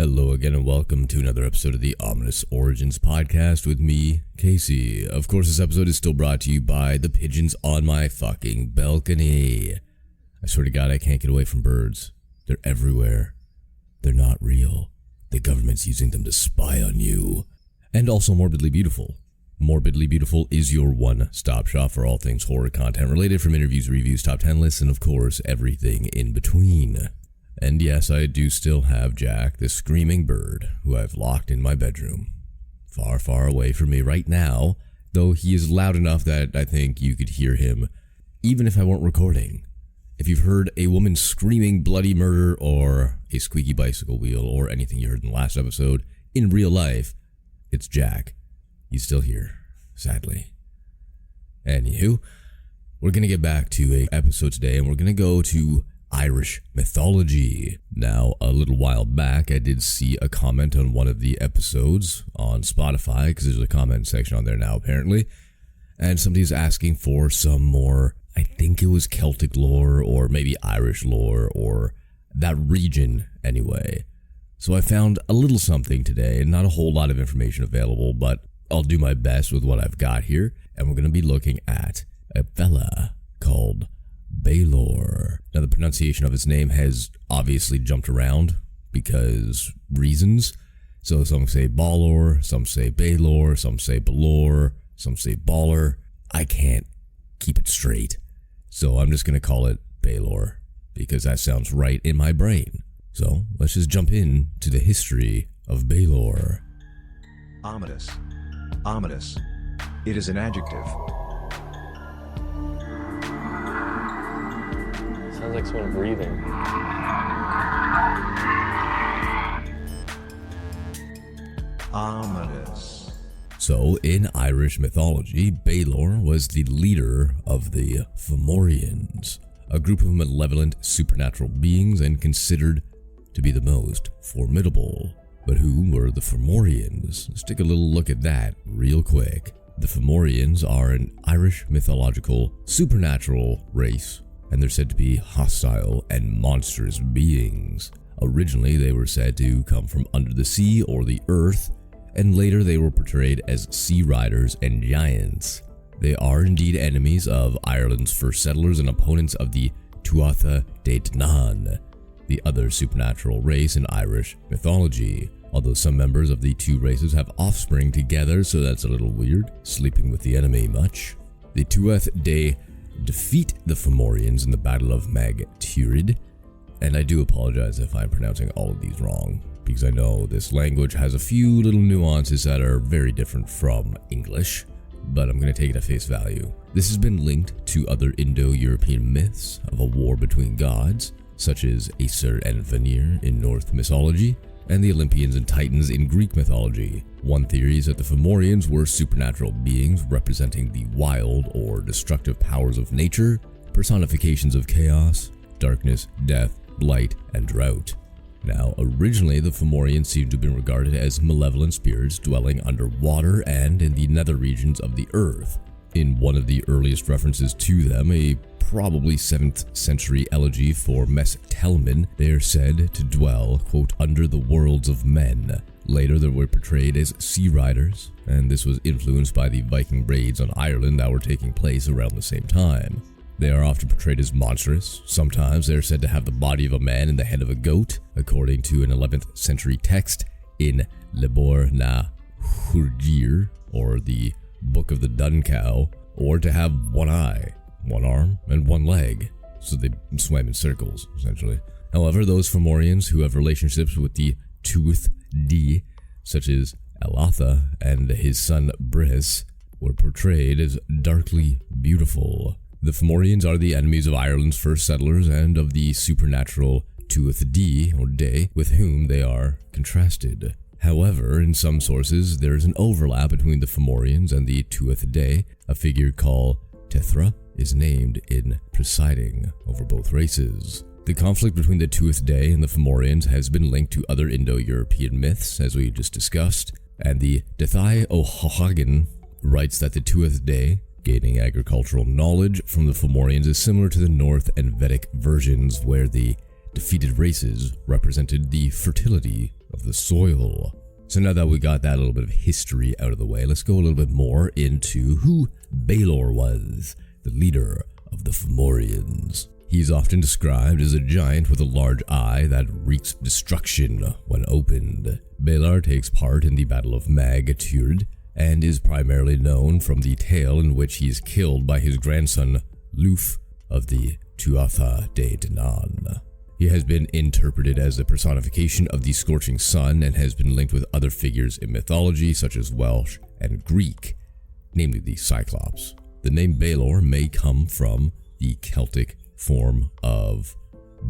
Hello again and welcome to another episode of the Ominous Origins podcast with me, Casey. Of course, this episode is still brought to you by the pigeons on my fucking balcony. I swear to God, I can't get away from birds. They're everywhere. They're not real. The government's using them to spy on you. And also Morbidly Beautiful. Morbidly Beautiful is your one-stop shop for all things horror content related, from interviews, reviews, top 10 lists, and of course, everything in between. And yes, I do still have Jack, the screaming bird, who I've locked in my bedroom. Far, far away from me right now, though he is loud enough that I think you could hear him, even if I weren't recording. If you've heard a woman screaming bloody murder, or a squeaky bicycle wheel, or anything you heard in the last episode, in real life, it's Jack. He's still here, sadly. Anywho, we're gonna get back to an episode today, and we're gonna go to Irish mythology. Now, a little while back, I did see a comment on one of the episodes on Spotify, because there's a comment section on there now, apparently, and somebody's asking for some more, I think it was Celtic lore, or maybe Irish lore, or that region, anyway. So I found a little something today, not a whole lot of information available, but I'll do my best with what I've got here, and we're going to be looking at a fella called Balor. Now, the pronunciation of his name has obviously jumped around because reasons. So some say Balor, some say Balor, some say Balor, some say Baller. I can't keep it straight. So I'm just going to call it Balor because that sounds right in my brain. So let's just jump in to the history of Balor. Ominous. Ominous. It is an adjective. Sounds like someone breathing. Ominous. So, in Irish mythology, Balor was the leader of the Fomorians, a group of malevolent supernatural beings and considered to be the most formidable. But who were the Fomorians? Let's take a little look at that real quick. The Fomorians are an Irish mythological supernatural race, and they're said to be hostile and monstrous beings. Originally, they were said to come from under the sea or the earth, and later they were portrayed as sea riders and giants. They are indeed enemies of Ireland's first settlers and opponents of the Tuatha De Danann, the other supernatural race in Irish mythology. Although some members of the two races have offspring together, so that's a little weird, sleeping with the enemy much. The Tuatha De defeat the Fomorians in the Battle of Mag Tuired, and I do apologize if I'm pronouncing all of these wrong, because I know this language has a few little nuances that are very different from English, but I'm going to take it at face value. This has been linked to other Indo-European myths of a war between gods, such as Aesir and Vanir in Norse mythology, and the Olympians and Titans in Greek mythology. One theory is that the Fomorians were supernatural beings representing the wild or destructive powers of nature, personifications of chaos, darkness, death, blight, and drought. Now, originally the Fomorians seem to have been regarded as malevolent spirits dwelling underwater and in the nether regions of the earth. In one of the earliest references to them, a probably 7th century elegy for Mes Telman, they are said to dwell, quote, under the worlds of men. Later they were portrayed as sea riders, and this was influenced by the Viking raids on Ireland that were taking place around the same time. They are often portrayed as monstrous. Sometimes they are said to have the body of a man and the head of a goat, according to an 11th century text in Lebor na Hurgir, or the Book of the Dun Cow, or to have one eye, one arm, and one leg, so they swam in circles, essentially. However, those Fomorians who have relationships with the Tuatha De, such as Elatha and his son Briss, were portrayed as darkly beautiful. The Fomorians are the enemies of Ireland's first settlers and of the supernatural Tuatha De, or De, with whom they are contrasted. However, in some sources, there is an overlap between the Fomorians and the Tuatha De. A figure called Tethra is named in presiding over both races. The conflict between the Tuatha De and the Fomorians has been linked to other Indo-European myths, as we just discussed, and the Dethai O'Hagan writes that the Tuatha De, gaining agricultural knowledge from the Fomorians, is similar to the North and Vedic versions, where the defeated races represented the fertility of the soil. So now that we got that little bit of history out of the way, let's go a little bit more into who Balor was, the leader of the Fomorians. He's often described as a giant with a large eye that wreaks destruction when opened. Balor takes part in the Battle of Mag Tuired and is primarily known from the tale in which he is killed by his grandson Luf of the Tuatha De Danann. He has been interpreted as the personification of the scorching sun and has been linked with other figures in mythology such as Welsh and Greek, namely the Cyclops. The name Balor may come from the Celtic form of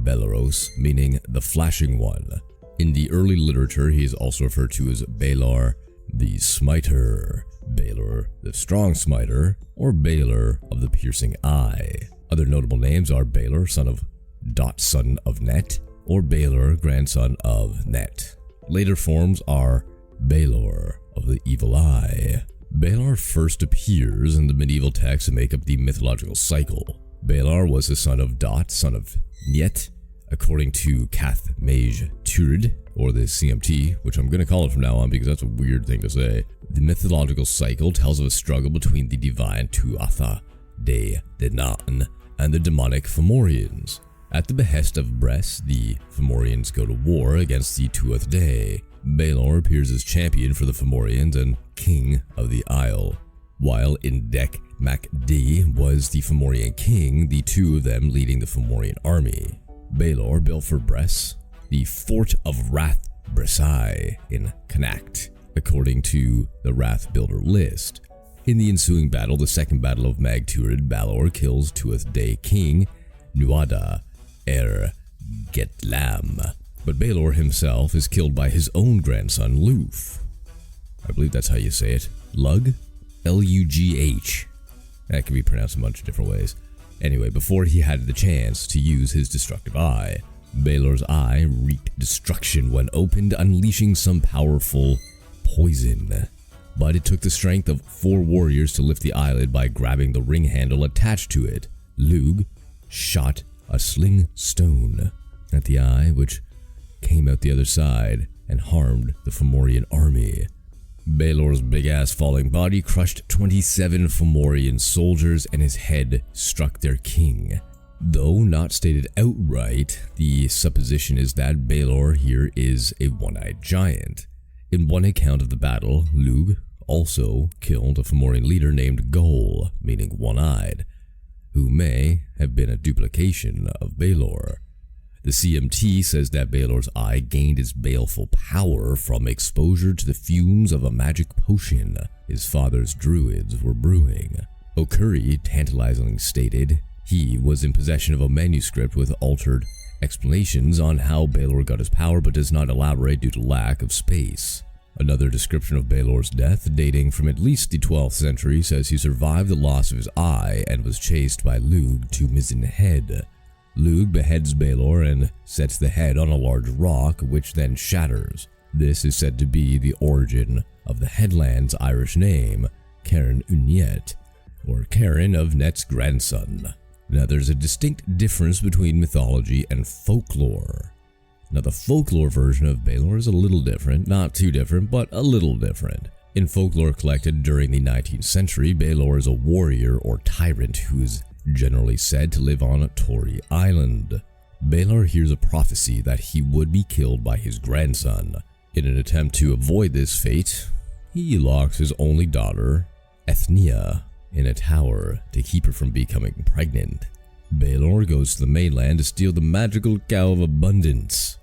Beleros, meaning the flashing one. In the early literature, he is also referred to as Balor the Smiter, Balor the Strong Smiter, or Balor of the Piercing Eye. Other notable names are Balor, son of Dot, son of Net, or Balor, grandson of Net. Later forms are Balor of the Evil Eye. Balor first appears in the medieval texts that make up the mythological cycle. Balor was the son of Dot, son of Niet, according to Cath Mage Tuired, or the CMT, which I'm going to call it from now on because that's a weird thing to say. The mythological cycle tells of a struggle between the divine Tuatha De Danann and the demonic Fomorians. At the behest of Bress, the Fomorians go to war against the Tuatha De. Balor appears as champion for the Fomorians and king of the Isle. While Indec Mac D was the Fomorian king, the two of them leading the Fomorian army. Balor built for Bress the Fort of Rath Bressai in Connacht, according to the Rath Builder list. In the ensuing battle, the Second Battle of Mag Tuired, Balor kills Tuatha De king Nuada Getlam, but Balor himself is killed by his own grandson Luf. I believe that's how you say it. Lug? L-U-G-H. That can be pronounced a bunch of different ways. Anyway, before he had the chance to use his destructive eye, Balor's eye wreaked destruction when opened, unleashing some powerful poison. But it took the strength of 4 warriors to lift the eyelid by grabbing the ring handle attached to it. Lug shot a sling stone at the eye, which came out the other side and harmed the Fomorian army. Balor's big-ass falling body crushed 27 Fomorian soldiers and his head struck their king. Though not stated outright, the supposition is that Balor here is a one-eyed giant. In one account of the battle, Lug also killed a Fomorian leader named Gol, meaning one-eyed, who may have been a duplication of Balor. The CMT says that Balor's eye gained its baleful power from exposure to the fumes of a magic potion his father's druids were brewing. O'Curry tantalizingly stated he was in possession of a manuscript with altered explanations on how Balor got his power, but does not elaborate due to lack of space. Another description of Balor's death, dating from at least the 12th century, says he survived the loss of his eye and was chased by Lug to Mizzen Head. Lug beheads Balor and sets the head on a large rock, which then shatters. This is said to be the origin of the headland's Irish name, Cairn Uniet, or Cairn of Net's grandson. Now there's a distinct difference between mythology and folklore. Now the folklore version of Balor is a little different, not too different, but a little different. In folklore collected during the 19th century, Balor is a warrior or tyrant who is generally said to live on Tory Island. Balor hears a prophecy that he would be killed by his grandson. In an attempt to avoid this fate, he locks his only daughter, Ethnia, in a tower to keep her from becoming pregnant. Balor goes to the mainland to steal the magical cow of abundance,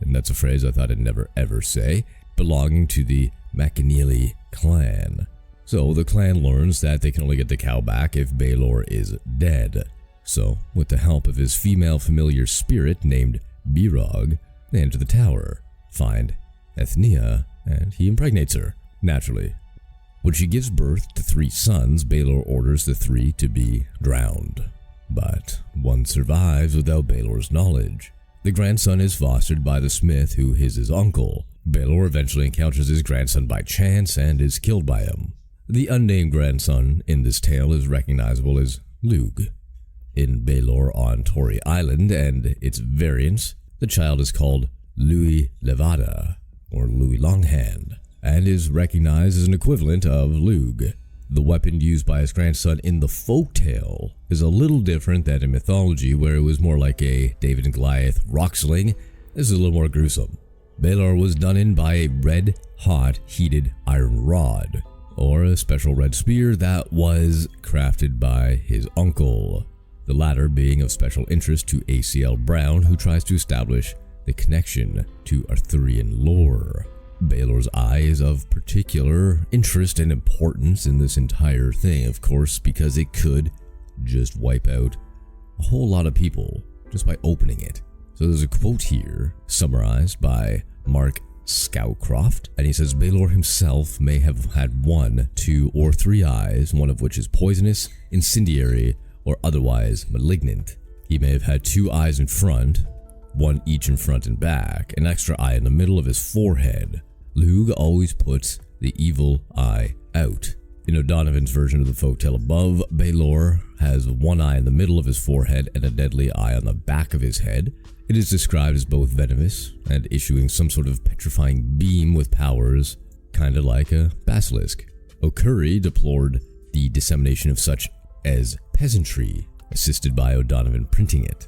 and that's a phrase I thought I'd never ever say, belonging to the McAneely clan. So the clan learns that they can only get the cow back if Balor is dead. So, with the help of his female familiar spirit named Birog, they enter the tower, find Ethnia, and he impregnates her, naturally. When she gives birth to 3 sons, Balor orders the 3 to be drowned. But one survives without Balor's knowledge. The grandson is fostered by the smith who is his uncle. Balor eventually encounters his grandson by chance and is killed by him. The unnamed grandson in this tale is recognizable as Lug. In Balor on Tory Island and its variants, the child is called Louis Levada, Longhand, and is recognized as an equivalent of Lugh. The weapon used by his grandson in the folktale is a little different than in mythology, where it was more like a David and Goliath rock sling. This is a little more gruesome. Balor was done in by a red-hot heated iron rod, or a special red spear that was crafted by his uncle, the latter being of special interest to A.C.L. Brown, who tries to establish the connection to Arthurian lore. Balor's eye is of particular interest and importance in this entire thing, of course, because it could just wipe out a whole lot of people just by opening it. So there's a quote here summarized by Mark Scowcroft, and he says Balor himself may have had 1, 2, or 3 eyes, one of which is poisonous, incendiary, or otherwise malignant. He may have had 2 eyes in front, 1 each in front and back, an extra eye in the middle of his forehead. Lugh always puts the evil eye out. In O'Donovan's version of the folktale above, Balor has 1 eye in the middle of his forehead and a deadly eye on the back of his head. It is described as both venomous and issuing some sort of petrifying beam with powers, kinda like a basilisk. O'Curry deplored the dissemination of such as peasantry, assisted by O'Donovan printing it.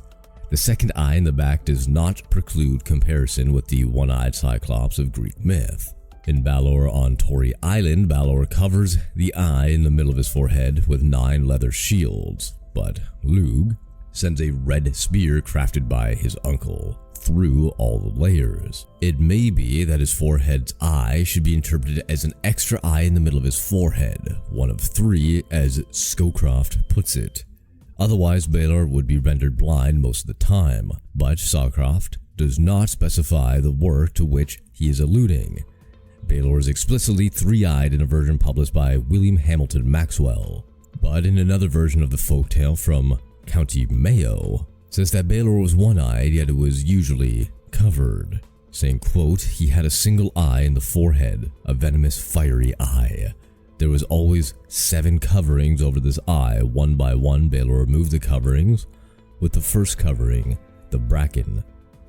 The second eye in the back does not preclude comparison with the one-eyed Cyclops of Greek myth. In Balor on Tory Island, Balor covers the eye in the middle of his forehead with 9 leather shields, but Lugh sends a red spear crafted by his uncle through all the layers. It may be that his forehead's eye should be interpreted as an extra eye in the middle of his forehead, 1 of 3 as Scowcroft puts it. Otherwise, Balor would be rendered blind most of the time, but Scowcroft does not specify the work to which he is alluding. Balor is explicitly 3-eyed in a version published by William Hamilton Maxwell, but in another version of the folktale from County Mayo, says that Balor was 1-eyed, yet it was usually covered, saying, quote, he had a single eye in the forehead, a venomous fiery eye. There was always 7 coverings over this eye. One by one, Balor removed the coverings. With the first covering, the bracken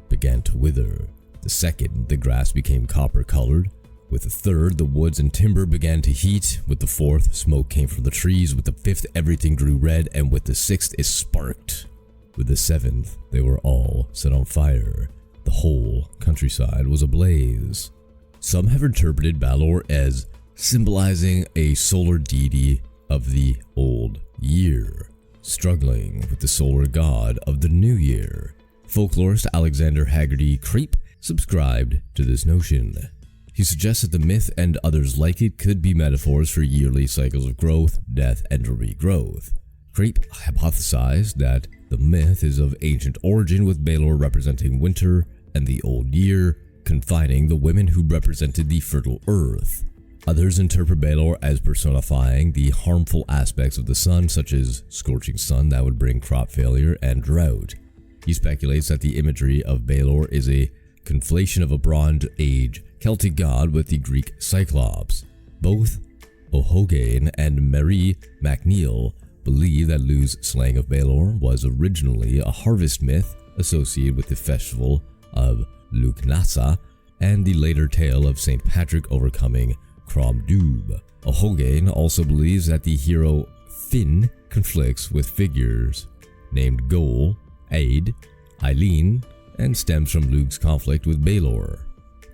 began to wither. The second, the grass became copper-colored. With the third, the woods and timber began to heat. With the fourth, smoke came from the trees. With the fifth, everything grew red. And with the sixth, it sparked. With the seventh, they were all set on fire. The whole countryside was ablaze. Some have interpreted Balor as symbolizing a solar deity of the old year, struggling with the solar god of the new year. Folklorist Alexander Haggerty Creep subscribed to this notion. He suggests that the myth and others like it could be metaphors for yearly cycles of growth, death, and regrowth. Creep hypothesized that the myth is of ancient origin, with Balor representing winter and the old year, confining the women who represented the fertile earth. Others interpret Balor as personifying the harmful aspects of the sun, such as scorching sun that would bring crop failure and drought. He speculates that the imagery of Balor is a conflation of a Bronze Age Celtic god with the Greek Cyclops. Both O'Hogan and Mary MacNeil believe that Lugh's slaying of Balor was originally a harvest myth associated with the festival of Lugnasa and the later tale of St. Patrick overcoming Crom Dubh. O'Hogan also believes that the hero Finn conflicts with figures named Goal, Aid, Eileen, and stems from Lugh's conflict with Balor.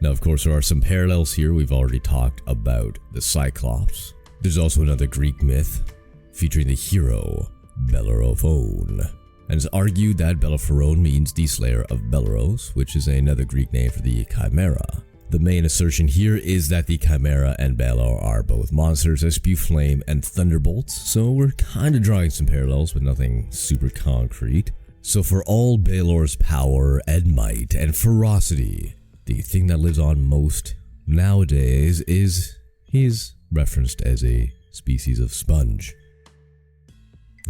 Now, of course, there are some parallels here. We've already talked about the Cyclops. There's also another Greek myth featuring the hero Bellerophon, and it's argued that Bellerophon means the slayer of Belleros, which is another Greek name for the Chimera. The main assertion here is that the Chimera and Balor are both monsters that spew flame and thunderbolts, so we're kind of drawing some parallels, but nothing super concrete. So for all Balor's power and might and ferocity, the thing that lives on most nowadays is he's referenced as a species of sponge.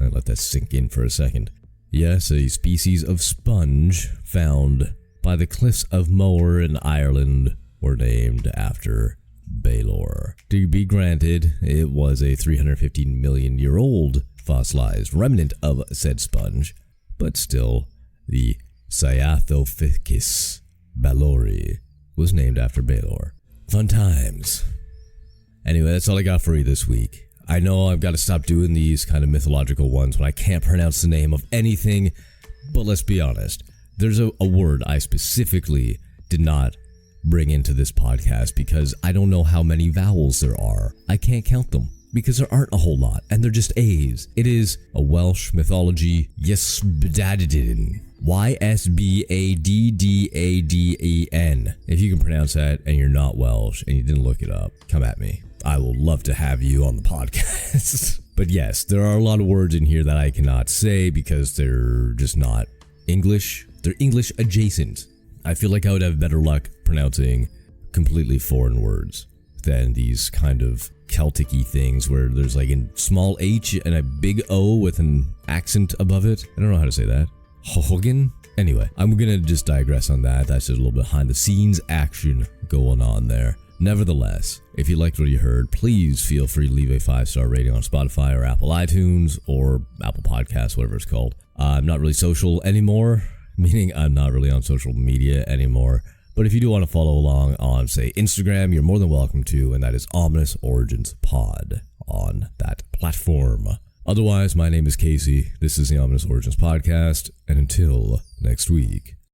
I'll let that sink in for a second. Yes, a species of sponge found by the cliffs of Moher in Ireland were named after Balor. To be granted, it was a 315 million year old fossilized remnant of said sponge, but still, the Cyathopithecus balori was named after Balor. Fun times. Anyway, that's all I got for you this week. I know I've got to stop doing these kind of mythological ones when I can't pronounce the name of anything, but let's be honest. There's a word I specifically did not bring into this podcast because I don't know how many vowels there are. I can't count them because there aren't a whole lot, and they're just A's. It is a Welsh mythology Ysbaddaden. Ysbaddaden. If you can pronounce that and you're not Welsh and you didn't look it up, come at me. I will love to have you on the podcast. But yes, there are a lot of words in here that I cannot say because they're just not English. They're English adjacent. I feel like I would have better luck pronouncing completely foreign words than these kind of Celtic-y things where there's like a small H and a big O with an accent above it. I don't know how to say that. Hogan? Anyway, I'm gonna just digress on that. That's just a little behind the scenes action going on there. Nevertheless, if you liked what you heard, please feel free to leave a 5-star rating on Spotify or Apple iTunes or Apple Podcasts, whatever it's called. I'm not really social anymore, meaning I'm not really on social media anymore. But if you do want to follow along on, say, Instagram, you're more than welcome to, and that is Ominous Origins Pod on that platform. Otherwise, my name is Casey. This is the Ominous Origins Podcast, and until next week.